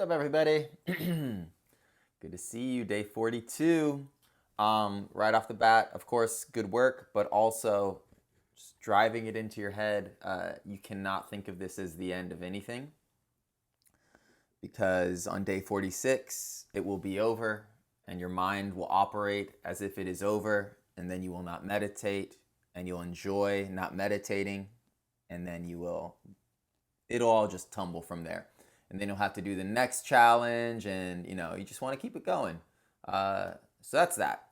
What's up, everybody? Good to see you. Day 42. Right off the bat, of course, good work, but also just driving it into your head. You cannot think of this as the end of anything because on day 46, it will be over and your mind will operate as if it is over, and then you will not meditate and you'll enjoy not meditating, and then it'll all just tumble from there. And then you'll have to do the next challenge, and you just want to keep it going. So that's that.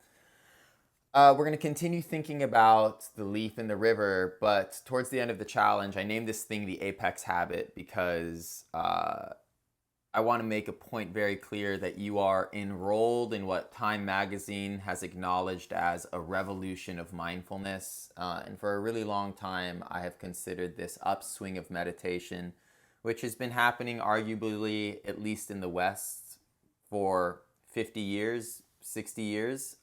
We're going to continue thinking about the leaf in the river, but towards the end of the challenge, I named this thing the apex habit because I want to make a point very clear that you are enrolled in what Time Magazine has acknowledged as a revolution of mindfulness. And for a really long time, I have considered this upswing of meditation, which has been happening arguably, at least in the West, for 50 years, 60 years.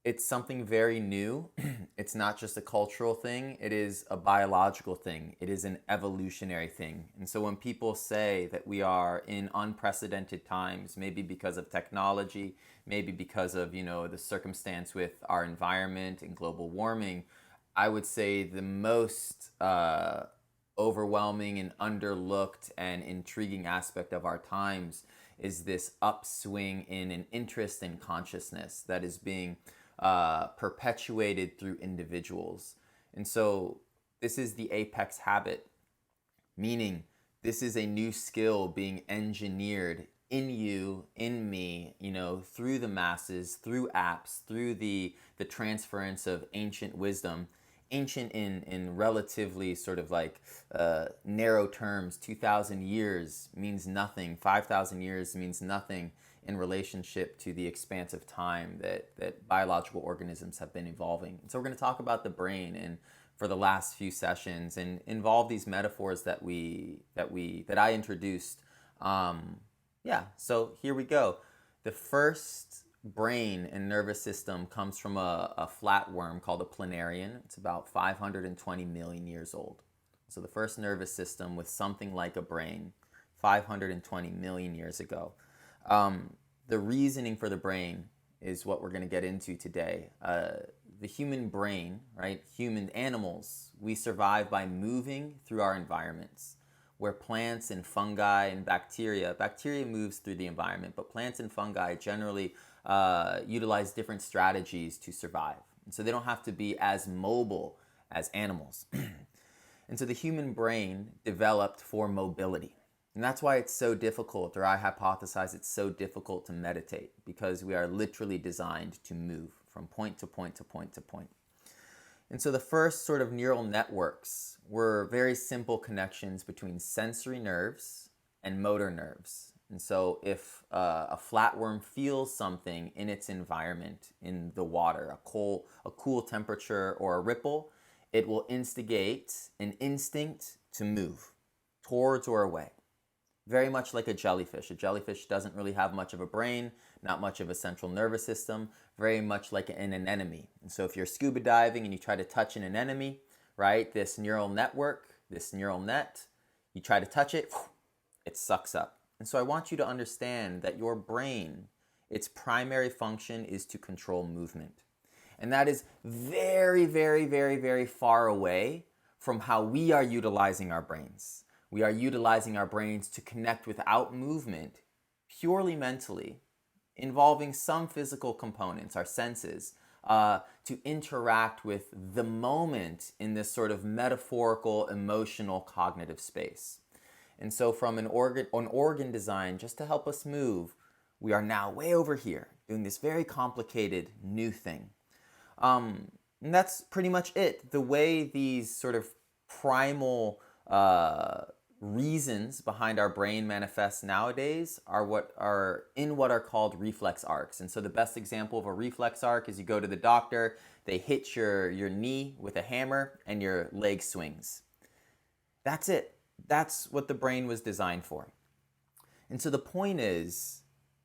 It's something very new. It's not just a cultural thing. It is a biological thing. It is an evolutionary thing. And so when people say that we are in unprecedented times, maybe because of technology, maybe because of, the circumstance with our environment and global warming, I would say the most overwhelming and underlooked and intriguing aspect of our times is this upswing in an interest in consciousness that is being perpetuated through individuals. And so this is the apex habit, meaning this is a new skill being engineered in you, in me, through the masses, through apps, through the transference of ancient wisdom. Ancient in relatively sort of like narrow terms. 2,000 years means nothing. 5,000 years means nothing in relationship to the expanse of time that biological organisms have been evolving. And so we're going to talk about the brain and for the last few sessions and involve these metaphors that I introduced. So here we go. The first brain and nervous system comes from a flatworm called a planarian. It's about 520 million years old. So the first nervous system with something like a brain, 520 million years ago. The reasoning for the brain is what we're going to get into today. The human brain, right? Human animals, we survive by moving through our environments, where plants and fungi and bacteria moves through the environment, but plants and fungi generally utilize different strategies to survive. And so they don't have to be as mobile as animals. And so the human brain developed for mobility. And that's why it's so difficult, or I hypothesize it's so difficult to meditate, because we are literally designed to move from point to point to point to point. And so the first sort of neural networks were very simple connections between sensory nerves and motor nerves. And so if a flatworm feels something in its environment, in the water, a cool temperature or a ripple, it will instigate an instinct to move towards or away. Very much like a jellyfish. A jellyfish doesn't really have much of a brain, not much of a central nervous system, very much like an anemone. And so if you're scuba diving and you try to touch an anemone, right, this neural network, this neural net, you try to touch it, it sucks up. And so I want you to understand that your brain, its primary function is to control movement. And that is very, very, very, very far away from how we are utilizing our brains. We are utilizing our brains to connect without movement, purely mentally, involving some physical components, our senses, to interact with the moment in this sort of metaphorical, emotional, cognitive space. And so from an organ design, just to help us move, we are now way over here, doing this very complicated new thing. And that's pretty much it. The way these sort of primal reasons behind our brain manifest nowadays are what are called reflex arcs. And so the best example of a reflex arc is you go to the doctor, they hit your knee with a hammer and your leg swings. That's it. That's what the brain was designed for. And so the point is,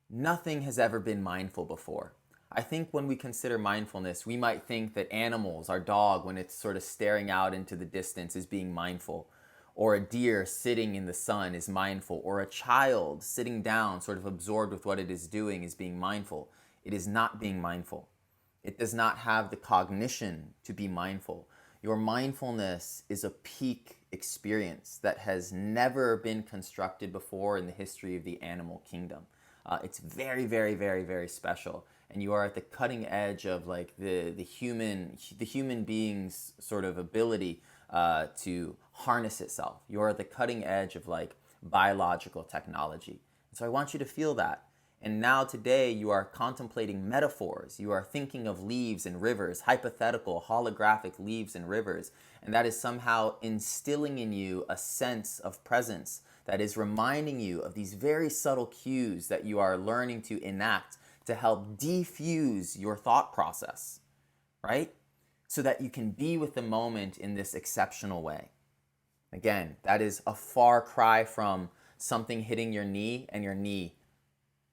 nothing has ever been mindful before. I think when we consider mindfulness, we might think that animals, our dog, when it's sort of staring out into the distance, is being mindful. or a deer sitting in the sun is mindful, or a child sitting down, sort of absorbed with what it is doing, is being mindful. It is not being mindful. It does not have the cognition to be mindful. Your mindfulness is a peak experience that has never been constructed before in the history of the animal kingdom. It's very, very, very, very special, and you are at the cutting edge of like the human being's sort of ability to harness itself. You're at the cutting edge of like biological technology. So I want you to feel that. And now today you are contemplating metaphors. You are thinking of leaves and rivers, hypothetical, holographic leaves and rivers. And that is somehow instilling in you a sense of presence that is reminding you of these very subtle cues that you are learning to enact to help defuse your thought process, right? So that you can be with the moment in this exceptional way. Again, that is a far cry from something hitting your knee and your knee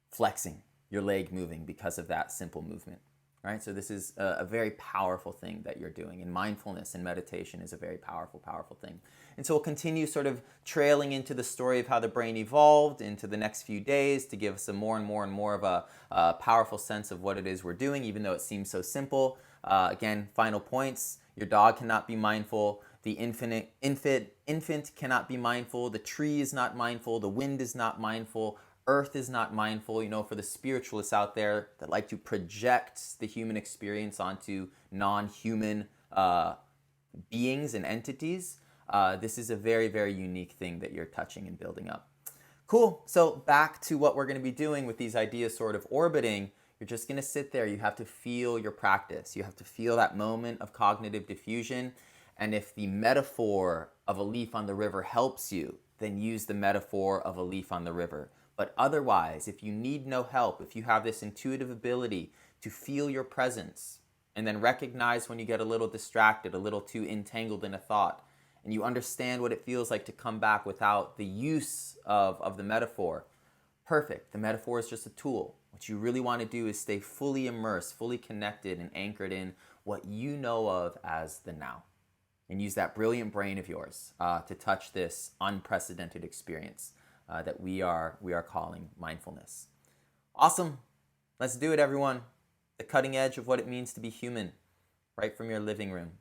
flexing, your leg moving because of that simple movement, right? So this is a very powerful thing that you're doing, and mindfulness and meditation is a very powerful, powerful thing. And so we'll continue sort of trailing into the story of how the brain evolved into the next few days to give us a more and more and more of a powerful sense of what it is we're doing, even though it seems so simple. Again, final points. Your dog cannot be mindful. The infant cannot be mindful. The tree is not mindful. The wind is not mindful. Earth is not mindful. You know, for the spiritualists out there that like to project the human experience onto non-human beings and entities, this is a very, very unique thing that you're touching and building up. Cool. So back to what we're going to be doing with these ideas sort of orbiting. You're just going to sit there. You have to feel your practice. You have to feel that moment of cognitive diffusion. And if the metaphor of a leaf on the river helps you, then use the metaphor of a leaf on the river. But otherwise, if you need no help, if you have this intuitive ability to feel your presence and then recognize when you get a little distracted, a little too entangled in a thought, and you understand what it feels like to come back without the use of the metaphor, perfect. The metaphor is just a tool. What you really want to do is stay fully immersed, fully connected, and anchored in what you know of as the now. And use that brilliant brain of yours to touch this unprecedented experience that we are calling mindfulness. Awesome. Let's do it, everyone. The cutting edge of what it means to be human, right from your living room.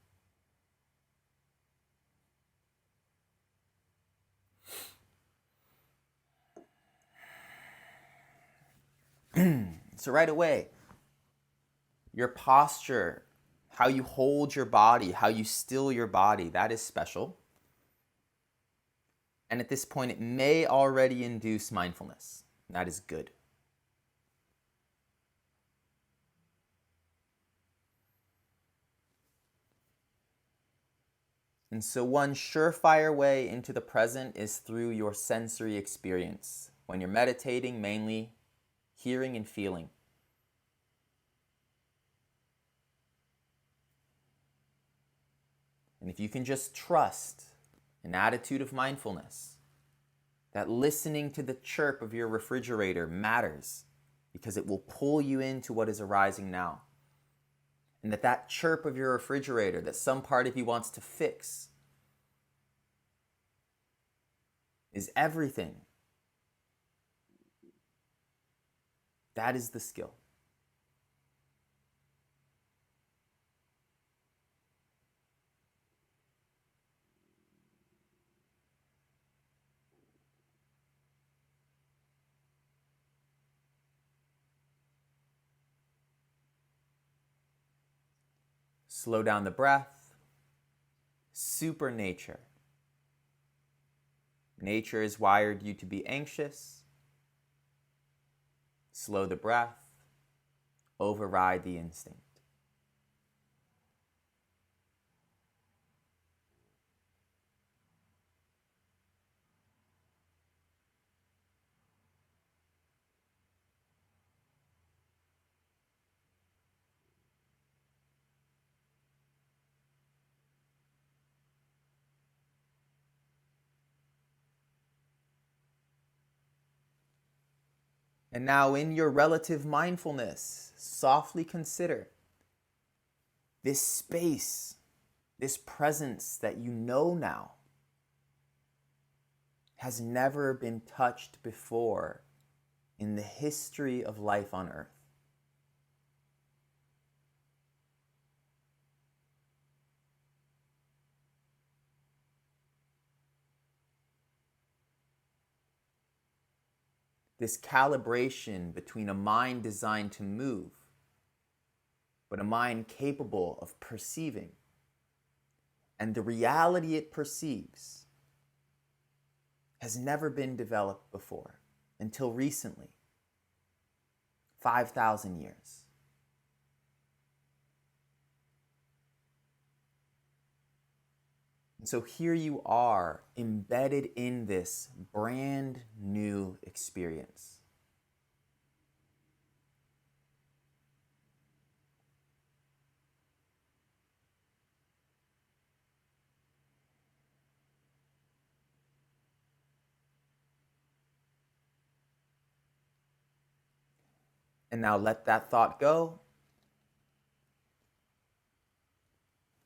So right away, your posture, how you hold your body, how you still your body, that is special. And at this point, it may already induce mindfulness. That is good. And so one surefire way into the present is through your sensory experience. When you're meditating, mainly hearing and feeling. And if you can just trust an attitude of mindfulness, that listening to the chirp of your refrigerator matters because it will pull you into what is arising now. And that chirp of your refrigerator that some part of you wants to fix is everything. That is the skill. Slow down the breath. Super nature. Nature has wired you to be anxious. Slow the breath. Override the instinct. And now in your relative mindfulness, softly consider this space, this presence that you know now. has never been touched before in the history of life on Earth. This calibration between a mind designed to move, but a mind capable of perceiving, and the reality it perceives has never been developed before until recently, 5,000 years. And so here you are, embedded in this brand new experience. And now let that thought go.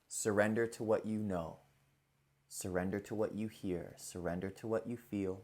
Surrender to what you know. Surrender to what you hear. Surrender to what you feel.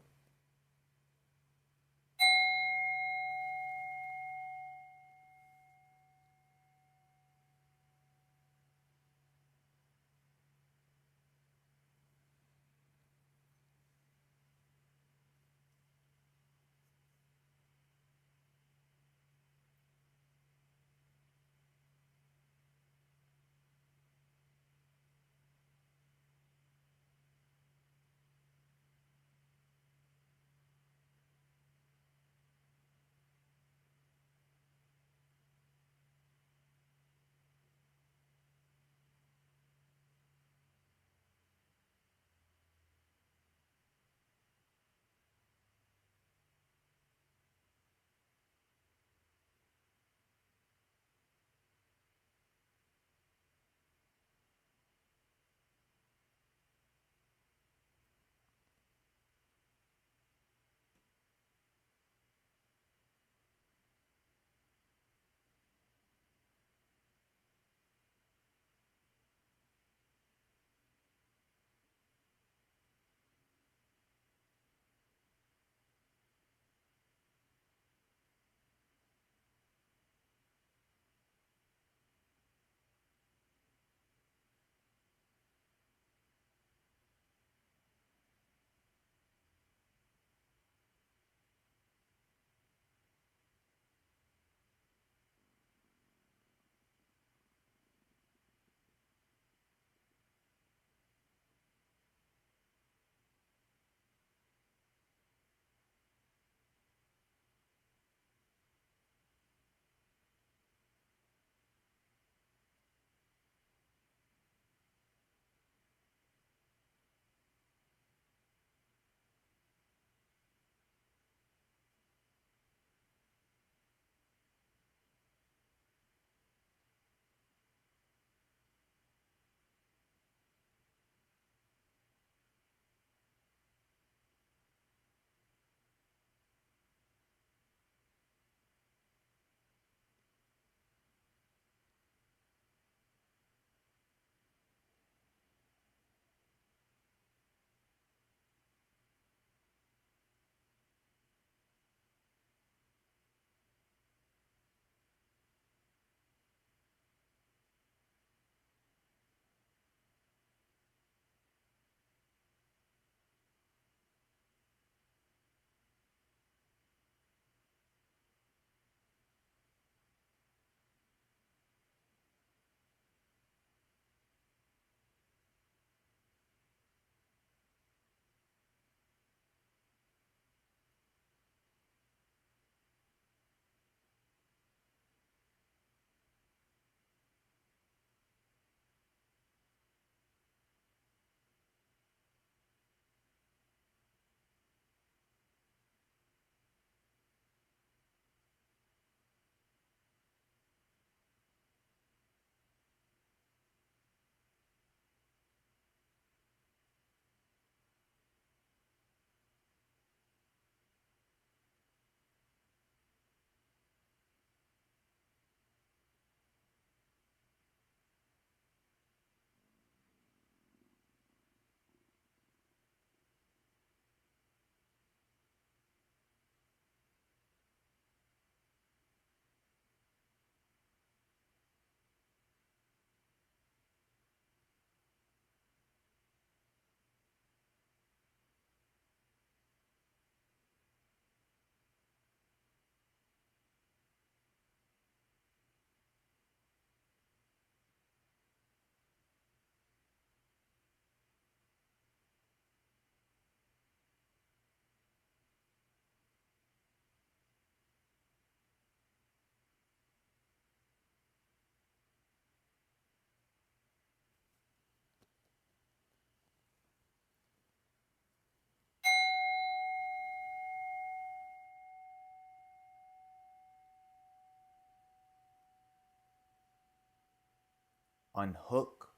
unhook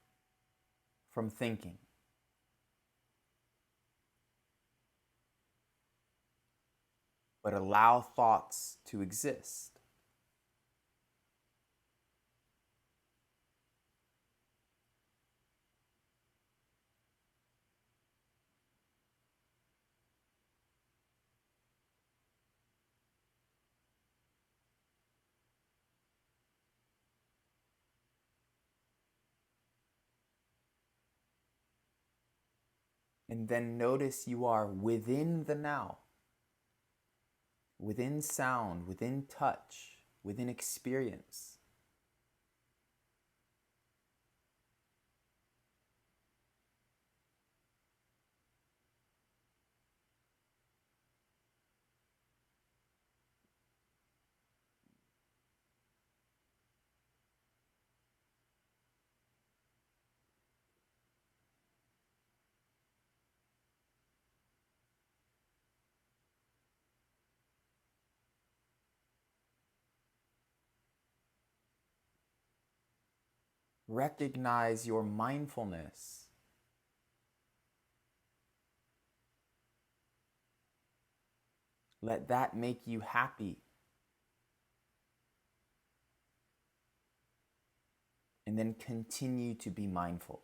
from thinking. But allow thoughts to exist. And then notice you are within the now, within sound, within touch, within experience. Recognize your mindfulness. Let that make you happy. And then continue to be mindful.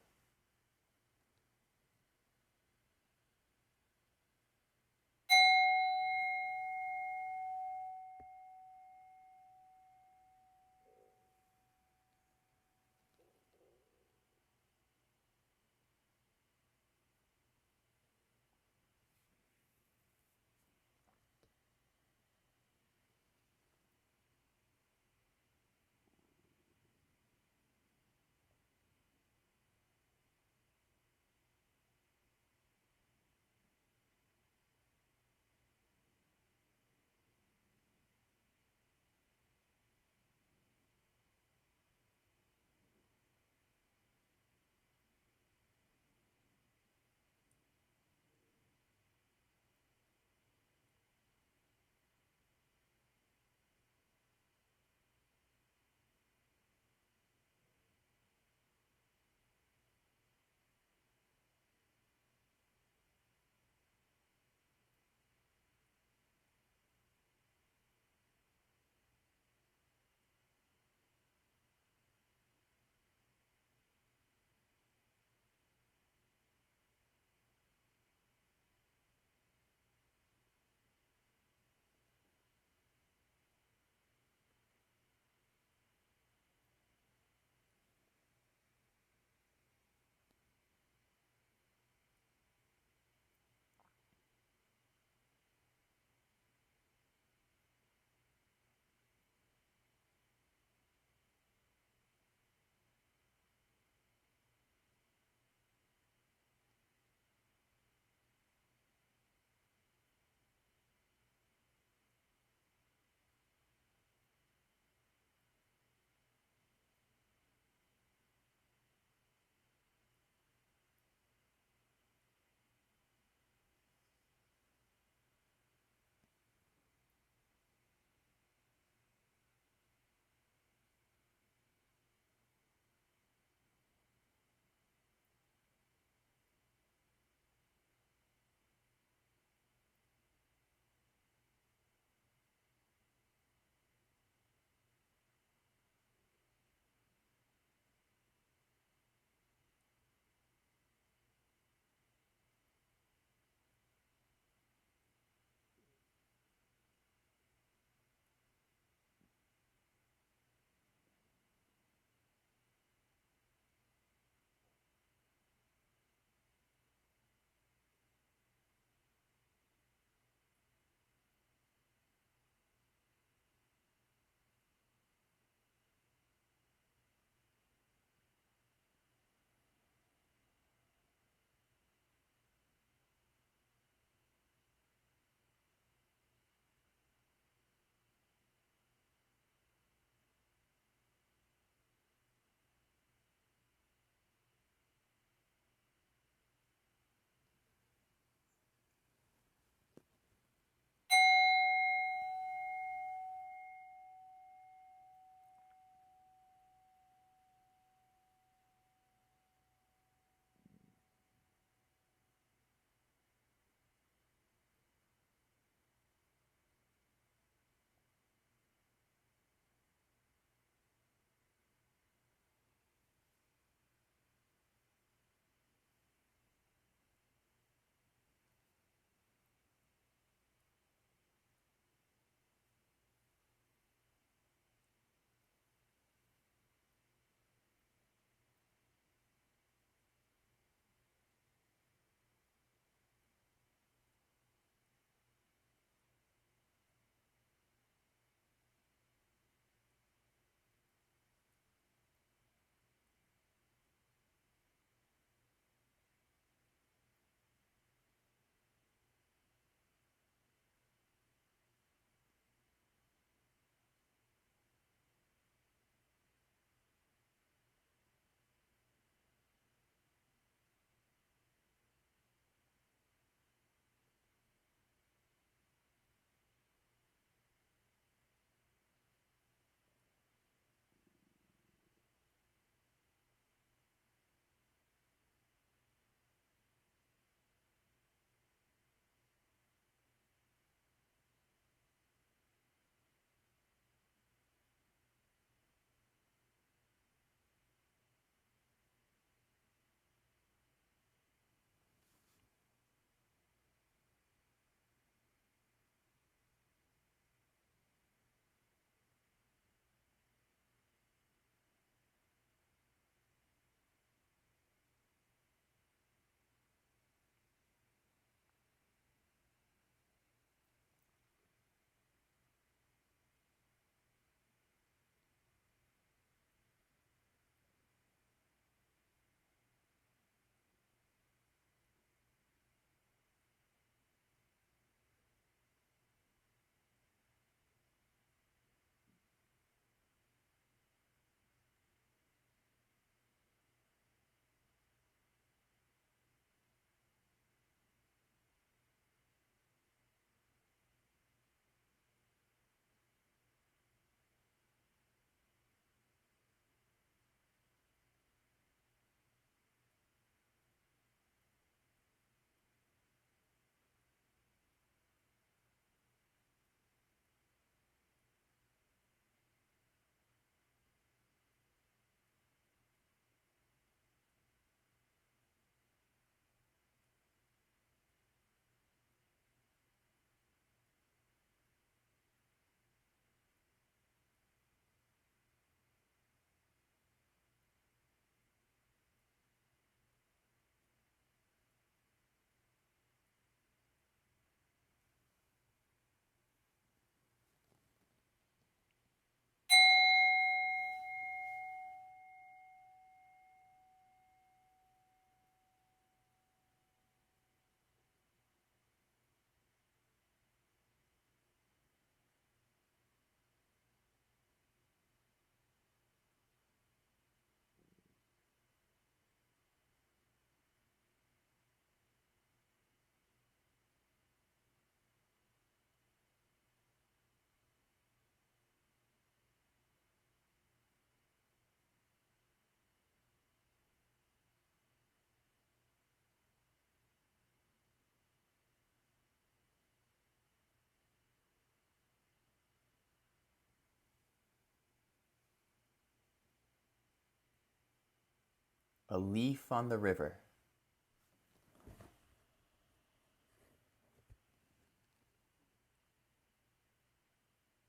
A leaf on the river.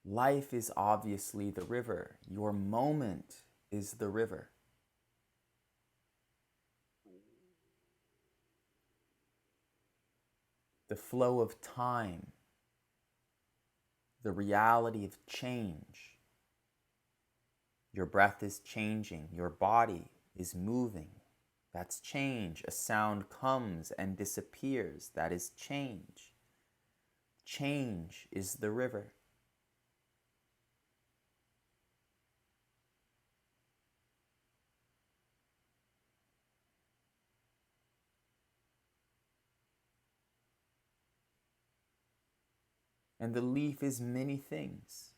Life is obviously the river. Your moment is the river. The flow of time, the reality of change. Your breath is changing, your body is moving. That's change. A sound comes and disappears. That is change. Change is the river. And the leaf is many things.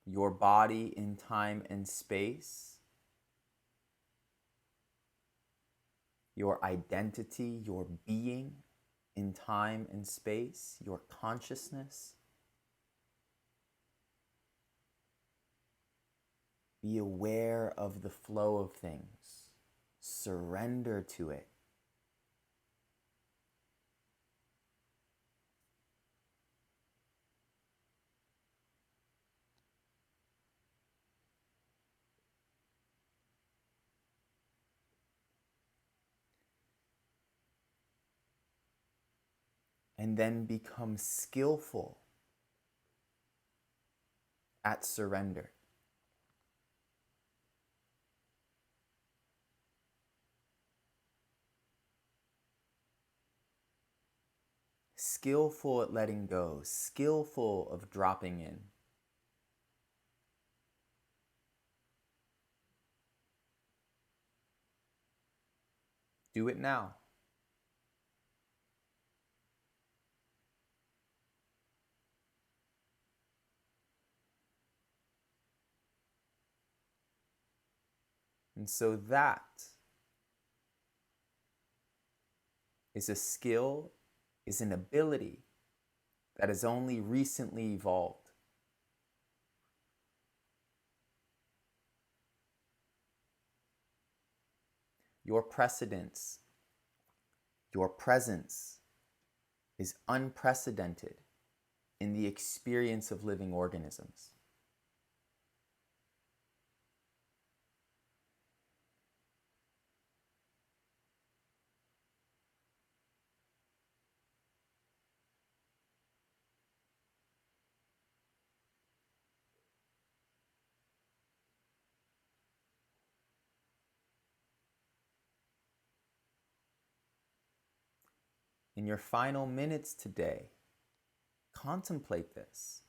Your body in time and space, your identity, your being in time and space, your consciousness. Be aware of the flow of things. Surrender to it. And then become skillful at surrender. Skillful at letting go, skillful of dropping in. Do it now. And so that is a skill, is an ability that has only recently evolved. Your precedence, your presence is unprecedented in the experience of living organisms. In your final minutes today, contemplate this.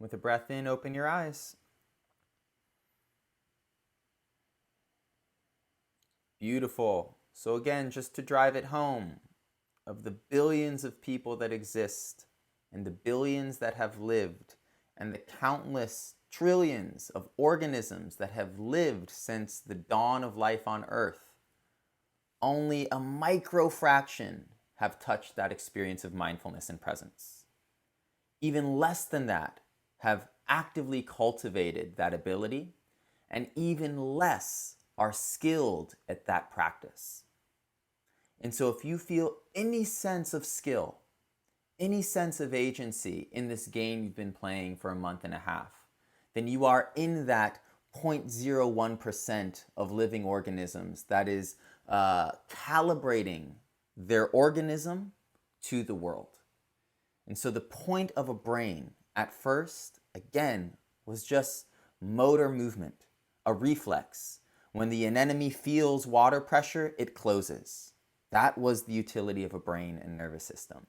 With a breath in, open your eyes. Beautiful. So again, just to drive it home, of the billions of people that exist, and the billions that have lived, and the countless trillions of organisms that have lived since the dawn of life on Earth, only a micro fraction have touched that experience of mindfulness and presence. Even less than that have actively cultivated that ability, and even less are skilled at that practice. And so if you feel any sense of skill, any sense of agency in this game you've been playing for a month and a half, then you are in that 0.01% of living organisms that is calibrating their organism to the world. And so the point of a brain at first, again, was just motor movement, a reflex. When the anemone feels water pressure, it closes. That was the utility of a brain and nervous system.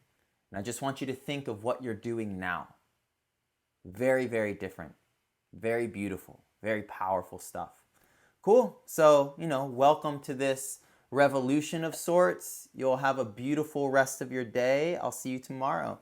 And I just want you to think of what you're doing now. Very, very different. Very beautiful. Very powerful stuff. Cool. So, welcome to this revolution of sorts. You'll have a beautiful rest of your day. I'll see you tomorrow.